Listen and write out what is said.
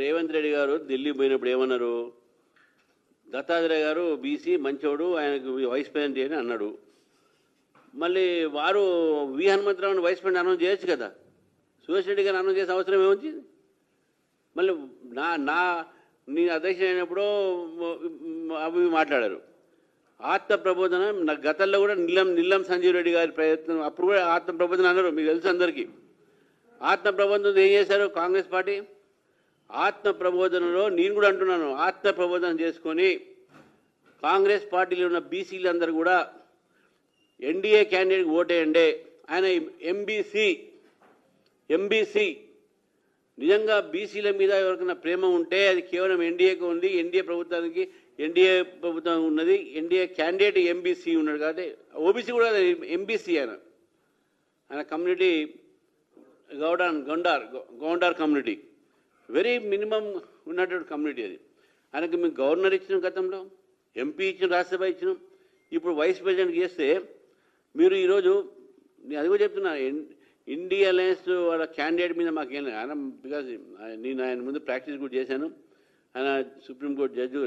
రేవంత్ రెడ్డి గారు ఢిల్లీ పోయినప్పుడు ఏమన్నారు? దత్తాత్రేయ గారు బీసీ మంచోడు, ఆయనకు వైస్ ప్రెసిడెంట్ అని అన్నాడు. మళ్ళీ వారు వి హనుమంతరావుని వైస్ ప్రెసిడెంట్ అనౌన్స్ చేయొచ్చు కదా. సురేష్ రెడ్డి గారు అనౌన్స్ చేసే అవసరం ఏమొచ్చింది? మళ్ళీ నీ అధ్యక్షుడు అయినప్పుడు అవి మాట్లాడారు. ఆత్మ ప్రబోధన గతంలో కూడా నిల్లం సంజీవ్ రెడ్డి గారి ప్రయత్నం, అప్పుడు కూడా ఆత్మ ప్రబోధన అన్నారు, మీకు తెలుసు అందరికీ. ఆత్మ ప్రబోధన ఏం చేశారు కాంగ్రెస్ పార్టీ? ఆత్మ ప్రబోధనలో నేను కూడా అంటున్నాను, ఆత్మ ప్రబోధన చేసుకొని కాంగ్రెస్ పార్టీలో ఉన్న బీసీలందరూ కూడా ఎన్డీఏ క్యాండిడేట్కి ఓటేయండి. ఆయన ఎంబీసీ నిజంగా బీసీల మీద ఎవరికైనా ప్రేమ ఉంటే అది కేవలం ఎన్డీఏకి ఉంది. ఎన్డీఏ ప్రభుత్వం ఉన్నది. ఎన్డీఏ క్యాండిడేట్ ఎంబీసీ ఉన్నాడు కాబట్టి ఓబీసీ కూడా ఎంబీసీ ఆయన community Gounder community very minimum ఉన్నటువంటి కమ్యూనిటీ అది. ఆయనకి మేము గవర్నర్ ఇచ్చినాం, గతంలో ఎంపీ ఇచ్చినాం, రాజ్యసభ ఇచ్చినాం. ఇప్పుడు వైస్ ప్రెసిడెంట్ చేస్తే మీరు ఈరోజు నేను అది కూడా చెప్తున్నా, ఇండియా అలయన్స్ వాళ్ళ క్యాండిడేట్ మీద మాకేం ఆయన బికాజ్ నేను ఆయన ముందు ప్రాక్టీస్ కూడా చేశాను. ఆయన సుప్రీంకోర్టు జడ్జి